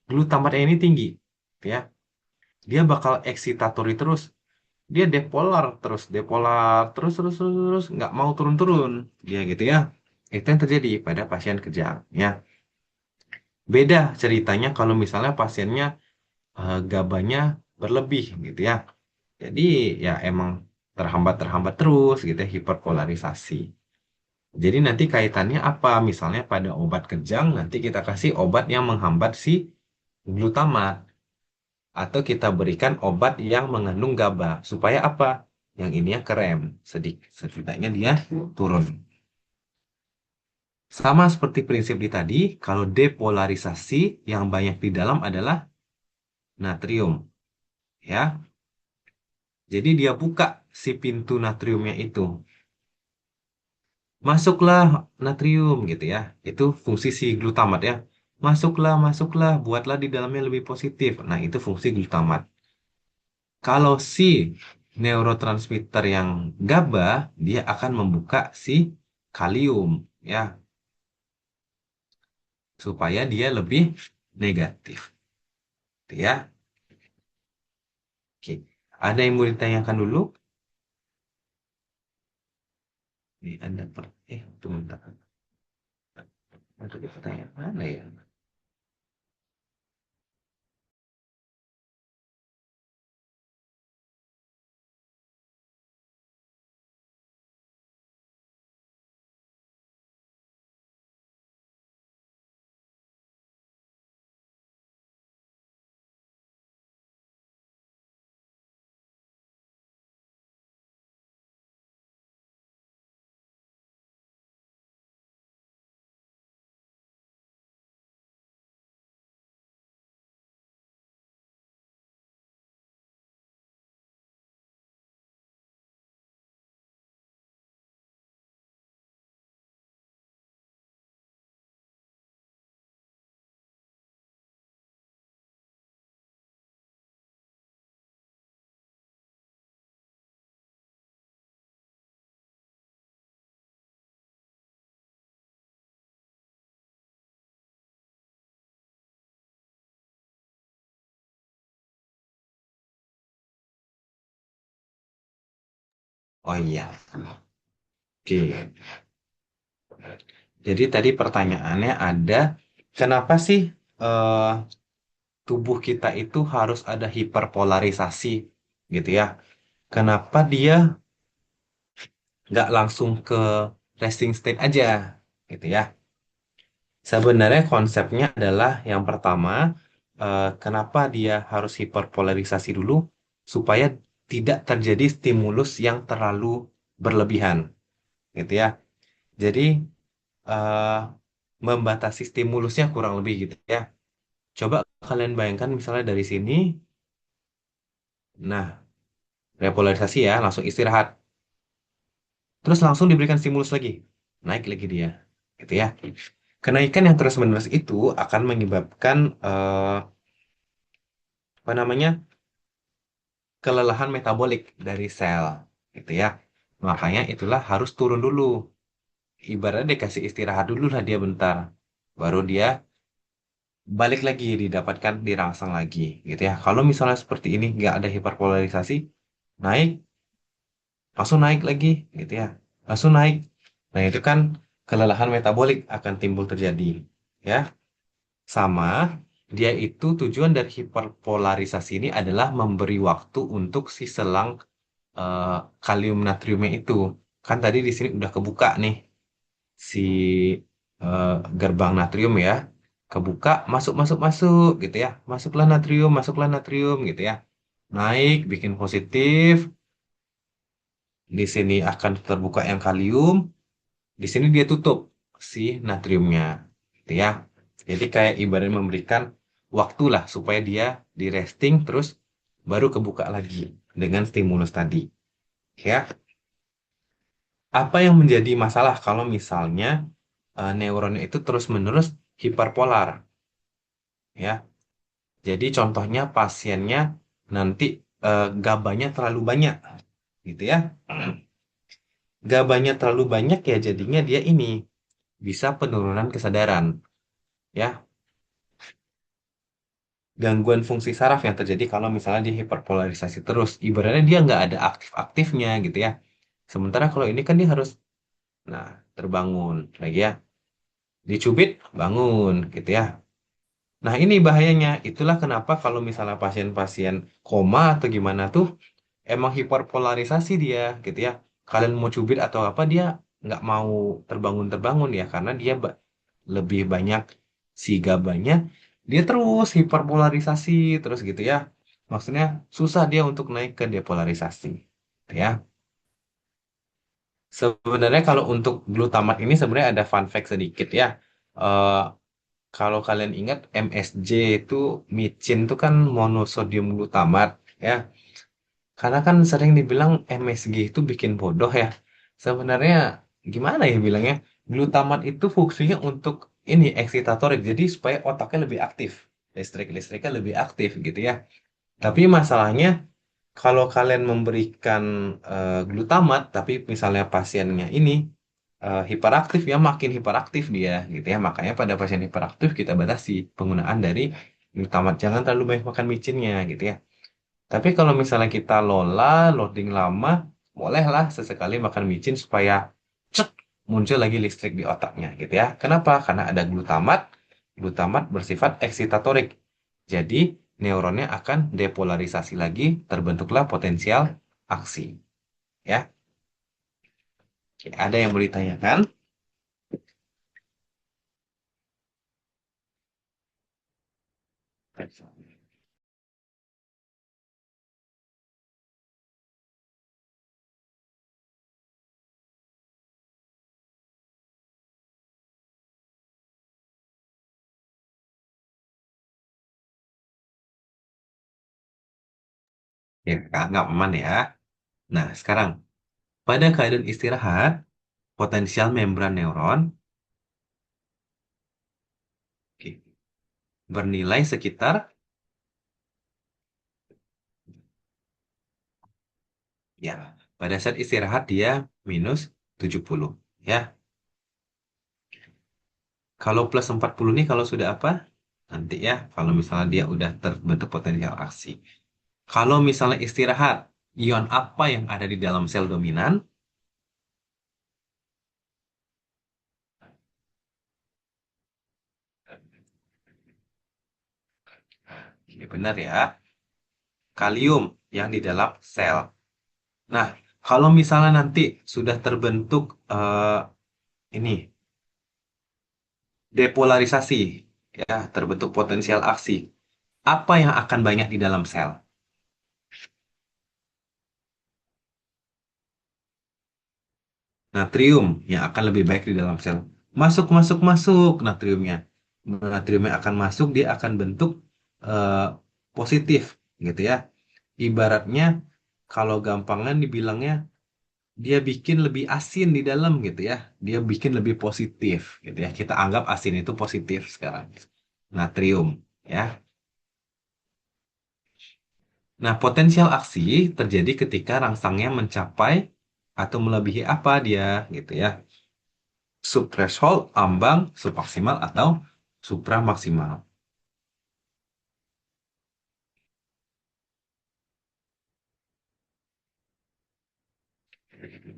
glutamatnya ini tinggi, gitu ya. Dia bakal excitatory terus, dia depolar terus, nggak mau turun-turun, dia gitu ya. Itu yang terjadi pada pasien kejang, ya. Beda ceritanya kalau misalnya pasiennya gabanya berlebih, gitu ya. Jadi ya emang terhambat terus, gitu ya, hiperpolarisasi. Jadi nanti kaitannya apa? Misalnya pada obat kejang, nanti kita kasih obat yang menghambat si glutamat. Atau kita berikan obat yang mengandung GABA. Supaya apa? Yang ininya kerem. Setidaknya dia turun. Sama seperti prinsip di tadi, kalau depolarisasi yang banyak di dalam adalah natrium. Ya, jadi dia buka si pintu natriumnya itu. Masuklah natrium gitu ya. Itu fungsi si glutamat ya. Masuklah, buatlah di dalamnya lebih positif. Nah, itu fungsi glutamat. Kalau si neurotransmitter yang GABA, dia akan membuka si kalium ya, supaya dia lebih negatif. Gitu ya. Oke. Ada yang mau ditanyakan dulu? Ini ada tunggu bentar. Ada pertanyaan mana ya? Oh iya. Oke. Jadi tadi pertanyaannya ada, kenapa sih eh, tubuh kita itu harus ada hiperpolarisasi gitu ya? Kenapa dia nggak langsung ke resting state aja gitu ya? Sebenarnya konsepnya adalah yang pertama, kenapa dia harus hiperpolarisasi dulu supaya tidak terjadi stimulus yang terlalu berlebihan gitu ya. Jadi eh, membatasi stimulusnya kurang lebih gitu ya. Coba kalian bayangkan misalnya dari sini, nah repolarisasi ya, langsung istirahat. Terus langsung diberikan stimulus lagi, naik lagi dia, gitu ya. Kenaikan yang terus-menerus itu akan menyebabkan apa namanya kelelahan metabolik dari sel, gitu ya. Makanya itulah harus turun dulu. Ibaratnya dikasih istirahat dulu lah dia bentar, baru dia balik lagi didapatkan dirangsang lagi, gitu ya. Kalau misalnya seperti ini nggak ada hiperpolarisasi, naik langsung naik lagi gitu ya, langsung naik. Nah itu kan kelelahan metabolik akan timbul terjadi ya. Sama, dia itu tujuan dari hiperpolarisasi ini adalah memberi waktu untuk si selang eh, kalium natriumnya itu Kan tadi di sini udah kebuka nih si eh, gerbang natrium ya. Kebuka, masuk, masuk, masuk gitu ya. Masuklah natrium gitu ya. Naik, bikin positif. Di sini akan terbuka yang kalium. Di sini dia tutup si natriumnya gitu ya. Jadi kayak ibarat memberikan waktu lah supaya dia di resting terus baru kebuka lagi dengan stimulus tadi. Ya, apa yang menjadi masalah kalau misalnya neuronnya itu terus-menerus hiperpolar ya. Jadi contohnya pasiennya nanti GABA-nya terlalu banyak gitu ya. GABA-nya terlalu banyak ya jadinya dia ini bisa penurunan kesadaran ya. Gangguan fungsi saraf yang terjadi kalau misalnya dia hiperpolarisasi terus. Ibaratnya dia nggak ada aktif-aktifnya gitu ya. Sementara kalau ini kan dia harus, nah, terbangun lagi ya. Dicubit, bangun gitu ya. Nah ini bahayanya. Itulah kenapa kalau misalnya pasien-pasien koma atau gimana tuh, emang hiperpolarisasi dia gitu ya. Kalian mau cubit atau apa dia nggak mau terbangun-terbangun ya. Karena dia lebih banyak si gabanya, dia terus hiperpolarisasi terus gitu ya. Maksudnya susah dia untuk naik ke depolarisasi. Gitu ya. Sebenarnya kalau untuk glutamat ini sebenarnya ada fun fact sedikit ya. Eh, Kalau kalian ingat MSG itu micin itu kan monosodium glutamat ya. Karena kan sering dibilang MSG itu bikin bodoh ya. Sebenarnya gimana ya bilangnya? Glutamat itu fungsinya untuk ini eksitatorik. Jadi supaya otaknya lebih aktif. Listrik-listriknya lebih aktif gitu ya. Tapi masalahnya kalau kalian memberikan glutamat tapi misalnya pasiennya ini hiperaktif ya makin hiperaktif dia gitu ya. Makanya pada pasien hiperaktif kita batasi penggunaan dari glutamat. Jangan terlalu banyak makan micinnya gitu ya. Tapi kalau misalnya kita lola, loading lama, bolehlah sesekali makan micin supaya cek muncul lagi listrik di otaknya gitu ya. Kenapa? Karena ada glutamat. Glutamat bersifat eksitatorik. Jadi neuronnya akan depolarisasi lagi, terbentuklah potensial aksi. Ya, oke, ada yang mau ditanyakan? Ya, nggak aman ya. Nah, sekarang pada keadaan istirahat, potensial membran neuron oke, bernilai sekitar ya, pada saat istirahat dia minus 70 ya. Kalau plus 40 nih kalau sudah apa? Nanti ya, kalau misalnya dia udah terbentuk potensial aksi. Kalau misalnya istirahat, ion apa yang ada di dalam sel dominan? Ini benar ya, kalium yang di dalam sel. Nah, kalau misalnya nanti sudah terbentuk ini depolarisasi, ya, terbentuk potensial aksi. Apa yang akan banyak di dalam sel? Natrium yang akan lebih baik di dalam sel. Masuk, masuk, masuk natriumnya. Natriumnya akan masuk, dia akan bentuk eh, positif gitu ya. Ibaratnya kalau gampangan dibilangnya dia bikin lebih asin di dalam gitu ya. Dia bikin lebih positif gitu ya. Kita anggap asin itu positif sekarang. Natrium ya. Nah, potensial aksi terjadi ketika rangsangnya mencapai atau melebihi apa dia gitu ya. Subthreshold, ambang, submaksimal atau supramaksimal.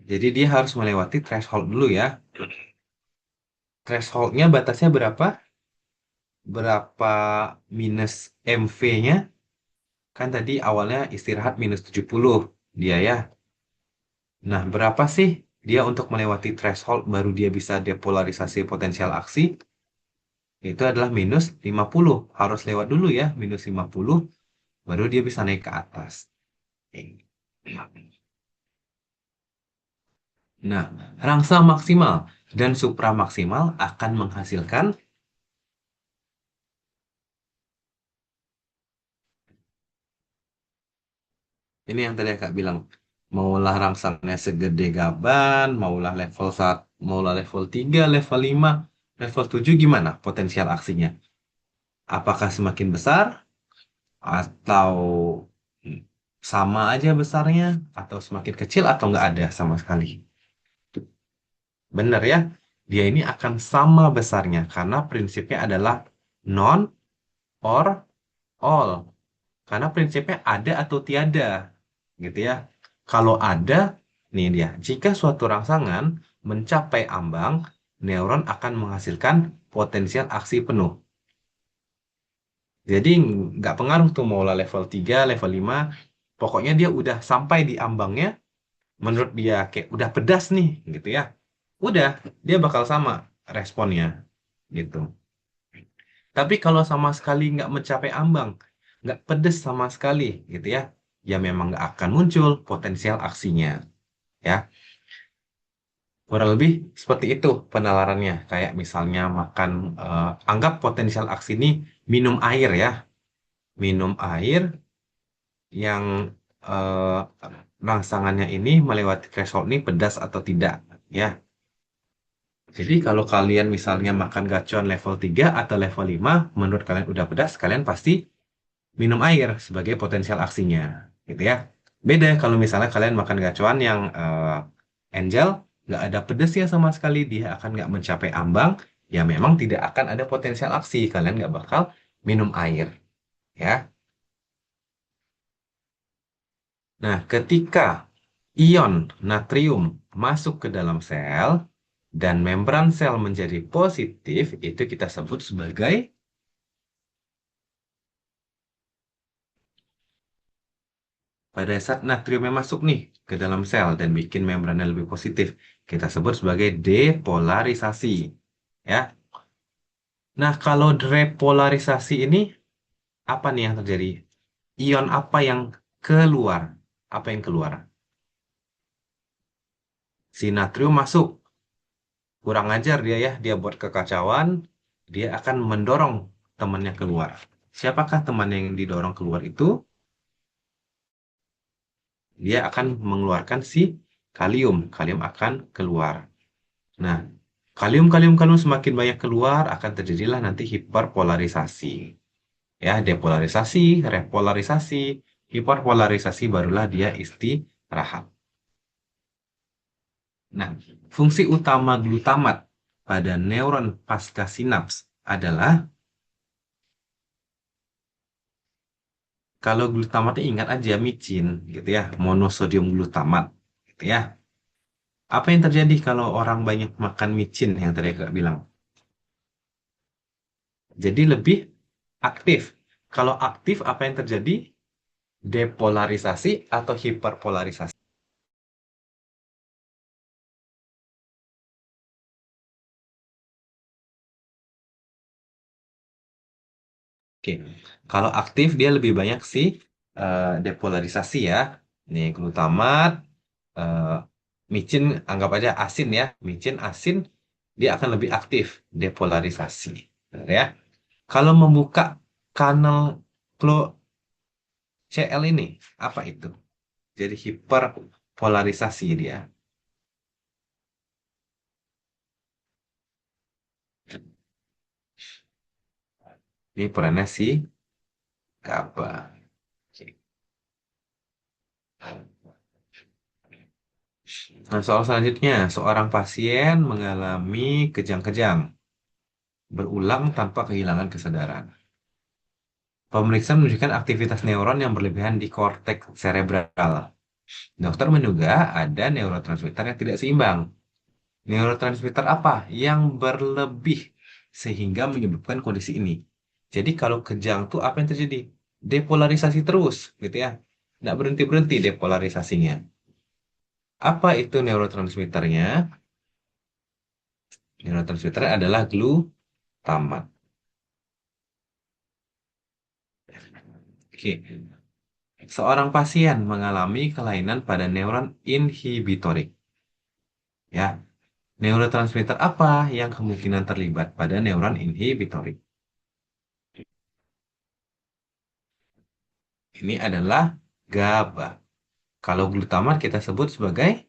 Jadi dia harus melewati threshold dulu ya. Thresholdnya batasnya berapa? Berapa minus MV-nya? Kan tadi awalnya istirahat minus 70 dia ya. Nah, berapa sih dia untuk melewati threshold baru dia bisa depolarisasi potensial aksi, itu adalah minus 50. Harus lewat dulu ya, minus 50, baru dia bisa naik ke atas. Nah, rangsang maksimal dan supramaksimal akan menghasilkan, ini yang tadi Kak bilang, maulah rangsangnya segede gaban, maulah level 1, maulah level 3, level 5, level 7 gimana potensial aksinya? Apakah semakin besar atau sama aja besarnya atau semakin kecil atau nggak ada sama sekali? Benar ya, dia ini akan sama besarnya karena prinsipnya adalah non or all. Karena prinsipnya ada atau tiada, gitu ya. Kalau ada, nih dia, jika suatu rangsangan mencapai ambang, neuron akan menghasilkan potensial aksi penuh. Jadi nggak pengaruh tuh mau lah level 3, level 5, pokoknya dia udah sampai di ambangnya, menurut dia kayak udah pedas nih, gitu ya. Udah, dia bakal sama responnya, gitu. Tapi kalau sama sekali nggak mencapai ambang, nggak pedes sama sekali, gitu ya, ya memang nggak akan muncul potensial aksinya, ya. Kurang lebih seperti itu penalarannya. Kayak misalnya makan, anggap potensial aksi ini minum air ya, minum air yang eh, rangsangannya ini melewati threshold ini pedas atau tidak, ya. Jadi kalau kalian misalnya makan gacuan level 3 atau level 5, menurut kalian udah pedas, kalian pasti minum air sebagai potensial aksinya, gitu ya. Beda kalau misalnya kalian makan gacuan yang angel, nggak ada pedesnya sama sekali, dia akan nggak mencapai ambang, ya memang tidak akan ada potensial aksi, kalian nggak bakal minum air, ya. Nah, ketika ion natrium masuk ke dalam sel dan membran sel menjadi positif, itu kita sebut sebagai, pada saat natriumnya masuk nih ke dalam sel dan bikin membrannya lebih positif, kita sebut sebagai depolarisasi. Ya. Nah, kalau repolarisasi ini apa nih yang terjadi? Ion apa yang keluar? Apa yang keluar? Si natrium masuk. Kurang ajar dia ya, dia buat kekacauan, dia akan mendorong temannya keluar. Siapakah teman yang didorong keluar itu? Dia akan mengeluarkan si kalium. Kalium akan keluar. Nah, kalium semakin banyak keluar, akan terjadilah nanti hiperpolarisasi. Ya, depolarisasi, repolarisasi, hiperpolarisasi barulah dia istirahat. Nah, fungsi utama glutamat pada neuron pasca sinaps adalah, kalau glutamatnya ingat aja micin gitu ya, monosodium glutamat gitu ya. Apa yang terjadi kalau orang banyak makan micin yang tadi aku bilang? Jadi lebih aktif. Kalau aktif apa yang terjadi? Depolarisasi atau hiperpolarisasi. Oke, kalau aktif dia lebih banyak sih depolarisasi ya. Nih glutamat, eh, micin anggap aja asin ya. Micin asin dia akan lebih aktif depolarisasi. Benar ya. Kalau membuka kanal CL ini apa itu? Jadi hiperpolarisasi dia. Ini perannya si GABA. Oke. Nah, soal selanjutnya, seorang pasien mengalami kejang-kejang berulang tanpa kehilangan kesadaran. Pemeriksaan menunjukkan aktivitas neuron yang berlebihan di korteks cerebral. Dokter menduga ada neurotransmitter yang tidak seimbang. Neurotransmitter apa yang berlebih sehingga menyebabkan kondisi ini? Jadi kalau kejang tuh apa yang terjadi? Depolarisasi terus, gitu ya. Nggak berhenti-berhenti depolarisasinya. Apa itu neurotransmitternya? Neurotransmitter adalah glutamat. Oke. Seorang pasien mengalami kelainan pada neuron inhibitorik. Ya, neurotransmitter apa yang kemungkinan terlibat pada neuron inhibitorik? Ini adalah GABA. Kalau glutamat kita sebut sebagai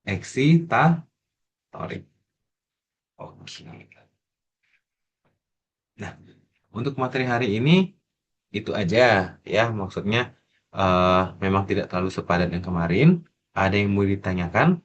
eksitatorik. Oke. Nah, untuk materi hari ini itu aja ya. Maksudnya memang tidak terlalu sepadat yang kemarin. Ada yang mau ditanyakan?